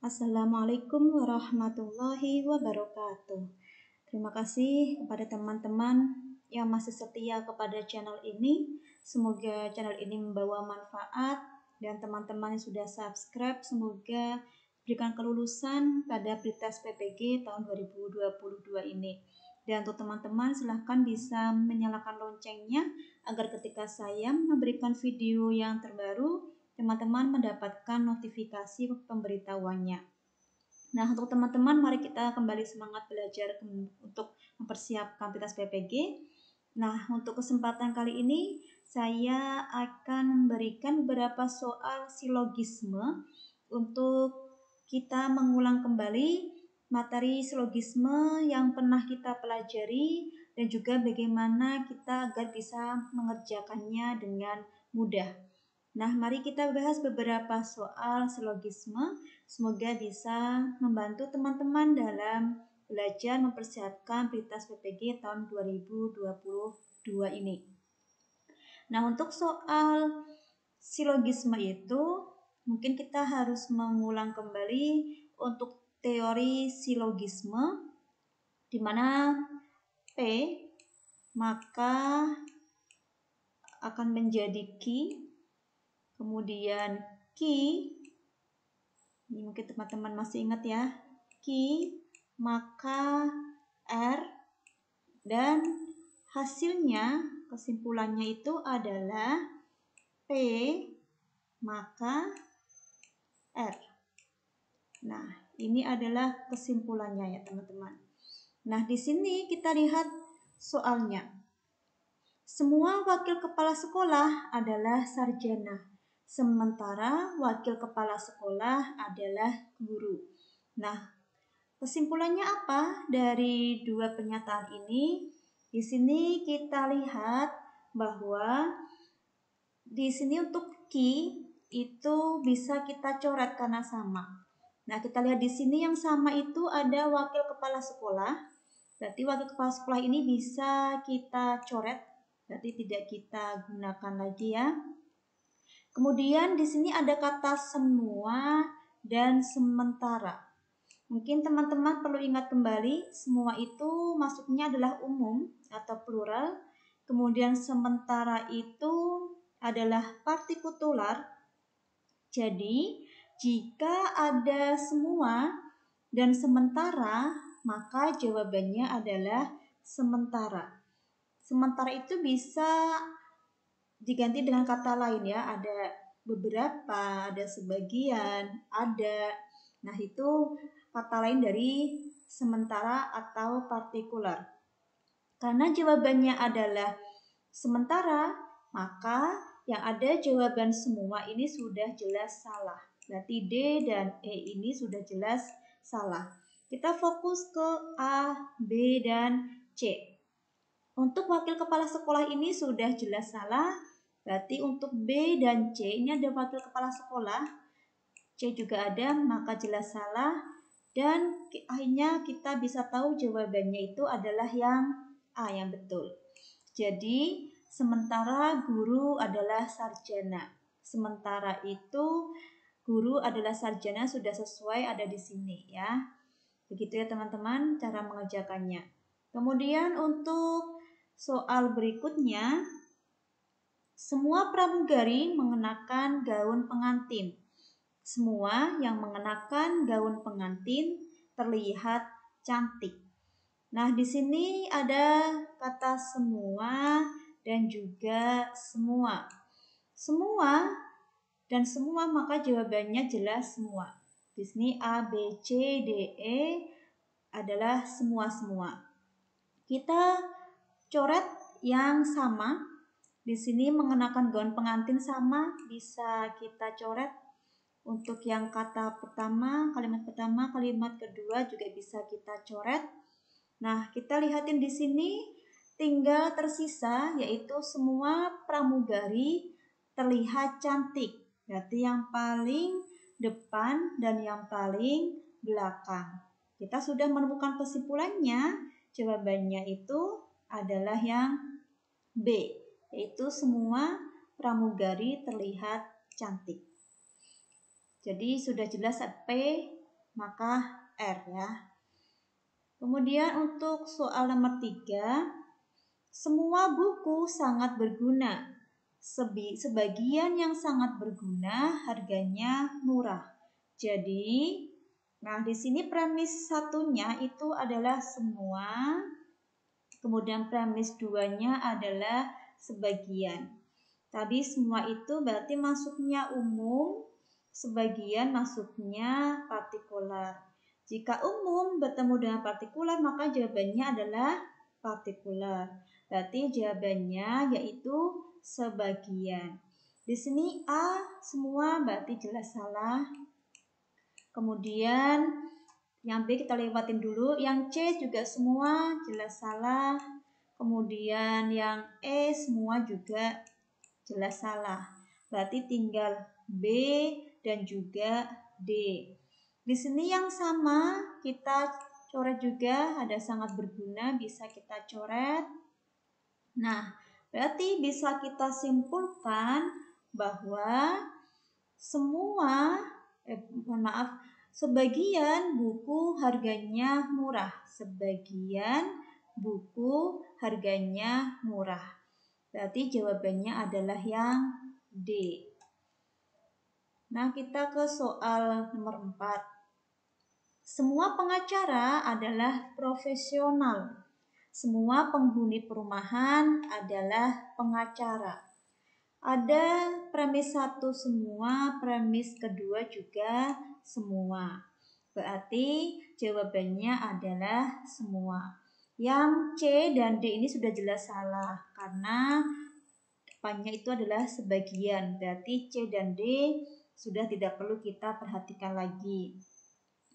Assalamualaikum warahmatullahi wabarakatuh. Terima kasih kepada teman-teman yang masih setia kepada channel ini. Semoga channel ini membawa manfaat dan teman-teman yang sudah subscribe semoga berikan kelulusan pada pretest PPG tahun 2022 ini. Dan untuk teman-teman silahkan bisa menyalakan loncengnya agar ketika saya memberikan video yang terbaru teman-teman mendapatkan notifikasi pemberitahuannya. Nah, untuk teman-teman mari kita kembali semangat belajar untuk mempersiapkan pretest PPG. Nah, untuk kesempatan kali ini saya akan memberikan beberapa soal silogisme untuk kita mengulang kembali materi silogisme yang pernah kita pelajari dan juga bagaimana kita agar bisa mengerjakannya dengan mudah. Nah, mari kita bahas beberapa soal silogisme. Semoga bisa membantu teman-teman dalam belajar mempersiapkan pretest PPG tahun 2022 ini. Nah, untuk soal silogisme itu mungkin kita harus mengulang kembali untuk teori silogisme di mana P maka akan menjadi Q, kemudian Q, ini mungkin teman-teman masih ingat ya, Q maka R, dan hasilnya kesimpulannya itu adalah P maka R. Nah, ini adalah kesimpulannya ya teman-teman. Nah, di sini kita lihat soalnya. Semua wakil kepala sekolah adalah sarjana, sementara wakil kepala sekolah adalah guru. Nah, kesimpulannya apa dari dua pernyataan ini? Di sini kita lihat bahwa di sini untuk Ki itu bisa kita coret karena sama. Nah, kita lihat di sini yang sama itu ada wakil kepala sekolah. Berarti wakil kepala sekolah ini bisa kita coret, berarti tidak kita gunakan lagi ya. Kemudian di sini ada kata semua dan sementara. Mungkin teman-teman perlu ingat kembali, semua itu maksudnya adalah umum atau plural. Kemudian sementara itu adalah partikular. Jadi, jika ada semua dan sementara, maka jawabannya adalah sementara. Sementara itu bisa diganti dengan kata lain ya, ada beberapa, ada sebagian, ada. Nah, itu kata lain dari sementara atau partikular. Karena jawabannya adalah sementara, maka yang ada jawaban semua ini sudah jelas salah. Berarti D dan E ini sudah jelas salah. Kita fokus ke A, B, dan C. Untuk wakil kepala sekolah ini sudah jelas salah. Berarti untuk B dan C ini ada wakil kepala sekolah. C juga ada, maka jelas salah. Dan akhirnya kita bisa tahu jawabannya itu adalah yang A yang betul. Jadi sementara guru adalah sarjana. Sementara itu guru adalah sarjana sudah sesuai ada di sini ya. Begitu ya teman-teman cara mengerjakannya. Kemudian untuk soal berikutnya, semua pramugari mengenakan gaun pengantin. Semua yang mengenakan gaun pengantin terlihat cantik. Nah, di sini ada kata semua dan juga semua. Semua dan semua maka jawabannya jelas semua. Di sini A, B, C, D, E adalah semua-semua. Kita coret yang sama. Di sini mengenakan gaun pengantin sama, bisa kita coret. Untuk yang kata pertama, kalimat kedua juga bisa kita coret. Nah, kita lihatin di sini tinggal tersisa yaitu semua pramugari terlihat cantik. Berarti yang paling depan dan yang paling belakang. Kita sudah menemukan kesimpulannya. Jawabannya itu adalah yang B, yaitu semua pramugari terlihat cantik. Jadi sudah jelas P maka R ya. Kemudian untuk soal nomor 3, semua buku sangat berguna. Sebagian yang sangat berguna harganya murah. Jadi, nah di sini premis satunya itu adalah semua, kemudian premis 2-nya adalah sebagian. Tadi semua itu berarti masuknya umum, sebagian masuknya partikular. Jika umum bertemu dengan partikular maka jawabannya adalah partikular. Berarti jawabannya yaitu sebagian. Di sini A semua berarti jelas salah. Kemudian yang B kita lewatin dulu. Yang C juga semua jelas salah. Kemudian yang E semua juga jelas salah. Berarti tinggal B dan juga D. Di sini yang sama kita coret juga, ada sangat berguna bisa kita coret. Nah, berarti bisa kita simpulkan bahwa sebagian buku harganya murah. Sebagian buku harganya murah. Berarti jawabannya adalah yang D. Nah, kita ke soal nomor 4. Semua pengacara adalah profesional. Semua penghuni perumahan adalah pengacara. Ada premis 1 semua, premis kedua juga semua. Berarti jawabannya adalah semua. Yang C dan D ini sudah jelas salah karena depannya itu adalah sebagian. Berarti C dan D sudah tidak perlu kita perhatikan lagi.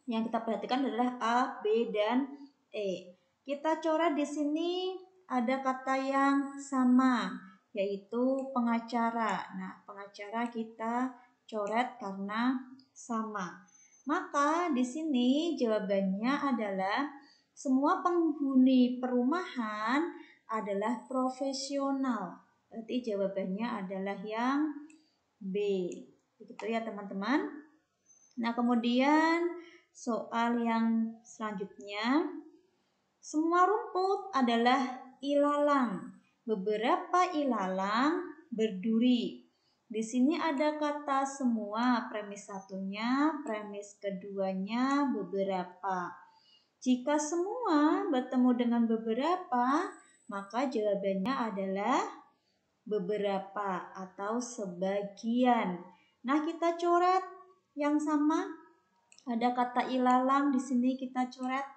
Yang kita perhatikan adalah A, B, dan E. Kita coret di sini ada kata yang sama, yaitu pengacara. Nah, pengacara kita coret karena sama. Maka di sini jawabannya adalah semua penghuni perumahan adalah profesional. Berarti jawabannya adalah yang B. Begitu ya teman-teman. Nah, kemudian soal yang selanjutnya, semua rumput adalah ilalang. Beberapa ilalang berduri. Di sini ada kata semua, premis satunya, premis keduanya beberapa. Jika semua bertemu dengan beberapa, maka jawabannya adalah beberapa atau sebagian. Nah, kita coret yang sama. Ada kata ilalang di sini kita coret.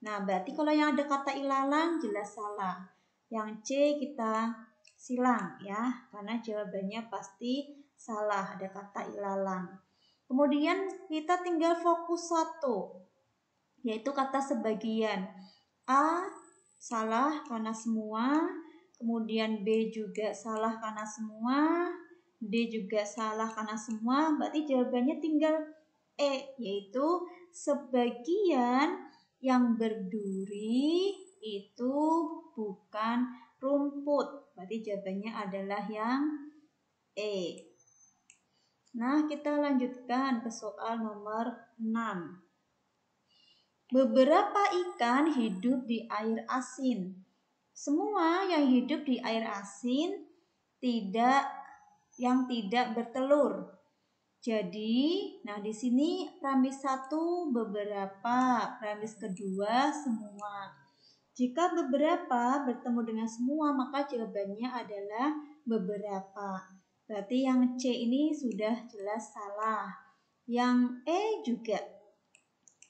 Nah, berarti kalau yang ada kata ilalang jelas salah. Yang C kita silang ya, karena jawabannya pasti salah, ada kata ilalang. Kemudian kita tinggal fokus 1, yaitu kata sebagian. A salah karena semua, kemudian B juga salah karena semua, D juga salah karena semua, berarti jawabannya tinggal E, yaitu sebagian yang berduri itu bukan rumput. Berarti jawabannya adalah yang E. Nah, kita lanjutkan ke soal nomor 6. Beberapa ikan hidup di air asin. Semua yang hidup di air asin tidak bertelur. Jadi, nah di sini premis 1 beberapa, premis kedua semua. Jika beberapa bertemu dengan semua, maka jawabannya adalah beberapa. Berarti yang C ini sudah jelas salah. Yang E juga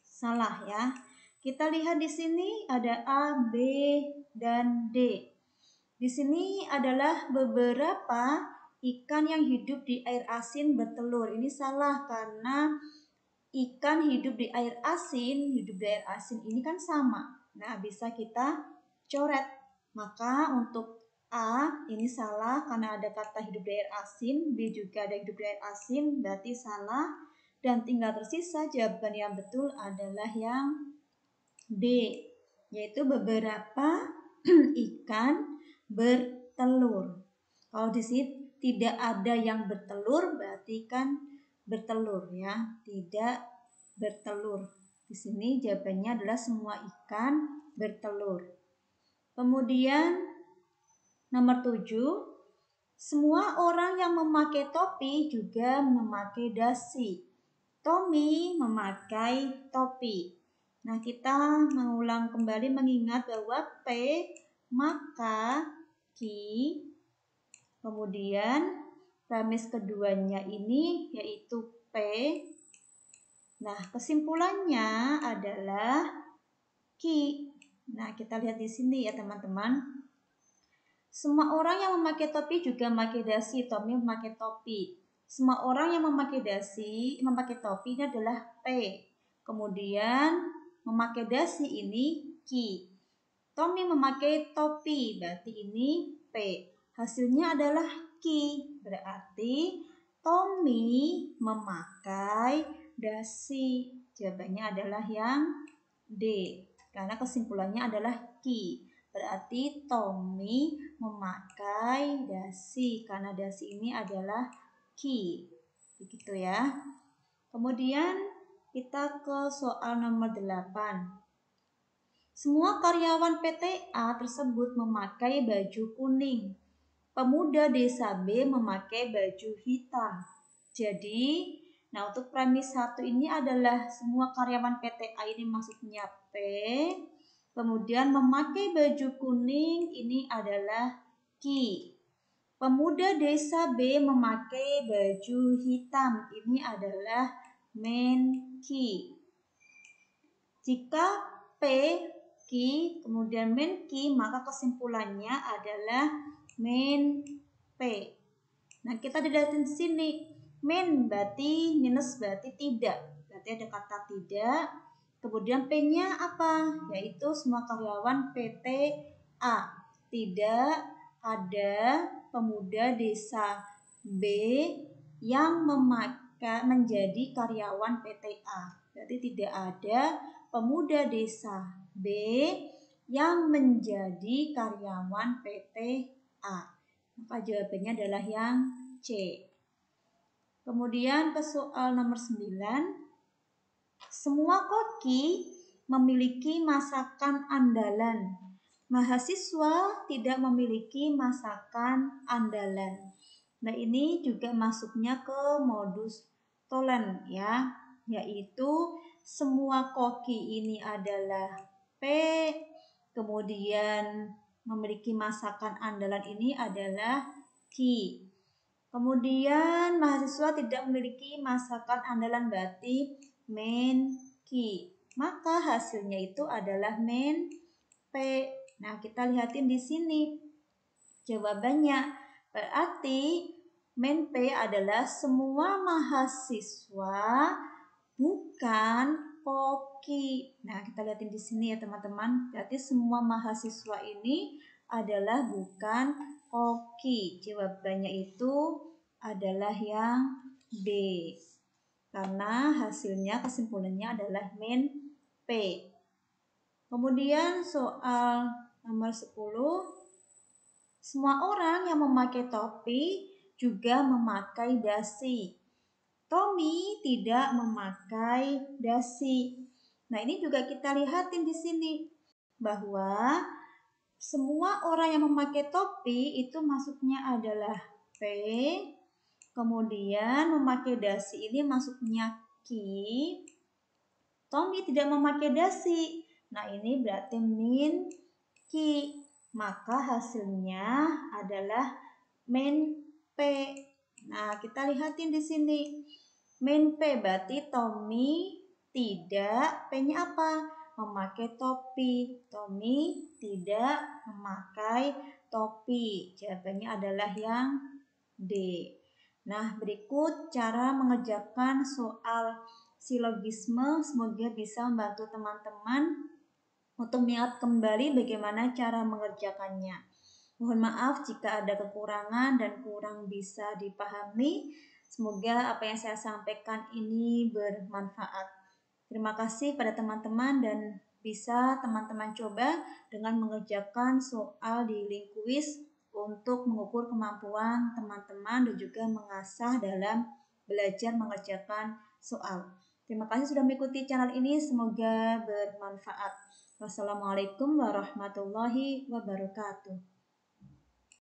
salah ya. Kita lihat di sini ada A, B, dan D. Di sini adalah beberapa ikan yang hidup di air asin bertelur. Ini salah karena ikan hidup di air asin ini kan sama. Nah, bisa kita coret. Maka untuk A ini salah karena ada kata hidup di air asin, B juga ada hidup di air asin, berarti salah. Dan tinggal tersisa jawaban yang betul adalah yang D, yaitu beberapa ikan bertelur. Kalau di sini tidak ada yang bertelur, berarti kan bertelur ya, tidak bertelur. Di sini jawabannya adalah semua ikan bertelur. Kemudian nomor 7, semua orang yang memakai topi juga memakai dasi. Tommy memakai topi. Nah, kita mengulang kembali mengingat bahwa P, maka, ki, kemudian premis keduanya ini yaitu P. Nah, kesimpulannya adalah ki. Nah, kita lihat di sini ya teman-teman. Semua orang yang memakai topi juga memakai dasi. Tommy memakai topi. Semua orang yang memakai dasi, memakai topi ini adalah P. Kemudian memakai dasi ini ki. Tommy memakai topi, berarti ini P. Hasilnya adalah ki. Berarti Tommy memakai dasi. Jawabannya adalah yang D. Karena kesimpulannya adalah ki. Berarti Tommy memakai dasi karena dasi ini adalah ki. Begitu ya. Kemudian kita ke soal nomor 8. Semua karyawan PT A tersebut memakai baju kuning. Pemuda desa B memakai baju hitam. Jadi, nah untuk premis 1 ini adalah semua karyawan PT A ini maksudnya P. Kemudian memakai baju kuning ini adalah ki. Pemuda desa B memakai baju hitam ini adalah men ki. Jika P, ki, kemudian men ki, maka kesimpulannya adalah men P. Nah, kita dilihatin di sini. Men berarti minus berarti tidak. Berarti ada kata tidak. Kemudian P-nya apa? Yaitu semua karyawan PT A. Tidak ada pemuda desa B yang menjadi karyawan PT A. Berarti tidak ada pemuda desa B yang menjadi karyawan PT A. Maka jawabannya adalah yang C. Kemudian ke soal nomor 9. Semua koki memiliki masakan andalan. Mahasiswa tidak memiliki masakan andalan. Nah, ini juga masuknya ke modus tolen ya, yaitu semua koki ini adalah P, kemudian memiliki masakan andalan ini adalah ki. Kemudian mahasiswa tidak memiliki masakan andalan berarti men ki. Maka hasilnya itu adalah men P. Nah, kita lihatin di sini jawabannya. Berarti men P adalah semua mahasiswa bukan koki. Nah, kita lihatin di sini ya teman-teman. Berarti semua mahasiswa ini adalah bukan koki. Jawabannya itu adalah yang B. Karena hasilnya kesimpulannya adalah men P. Kemudian soal nomor 10. Semua orang yang memakai topi juga memakai dasi. Tommy tidak memakai dasi. Nah, ini juga kita lihatin di sini bahwa semua orang yang memakai topi itu maksudnya adalah P. Kemudian memakai dasi ini maksudnya ki. Tommy tidak memakai dasi. Nah, ini berarti min ki. Maka hasilnya adalah men P. Nah, kita lihatin di sini. Men P berarti Tommy tidak, P-nya apa? Memakai topi. Tommy tidak memakai topi. Jawabannya adalah yang D. Nah, berikut cara mengerjakan soal silogisme. Semoga bisa membantu teman-teman untuk mengingat kembali bagaimana cara mengerjakannya. Mohon maaf jika ada kekurangan dan kurang bisa dipahami. Semoga apa yang saya sampaikan ini bermanfaat. Terima kasih pada teman-teman dan bisa teman-teman coba dengan mengerjakan soal di link kuis untuk mengukur kemampuan teman-teman dan juga mengasah dalam belajar mengerjakan soal. Terima kasih sudah mengikuti channel ini, semoga bermanfaat. Wassalamualaikum warahmatullahi wabarakatuh.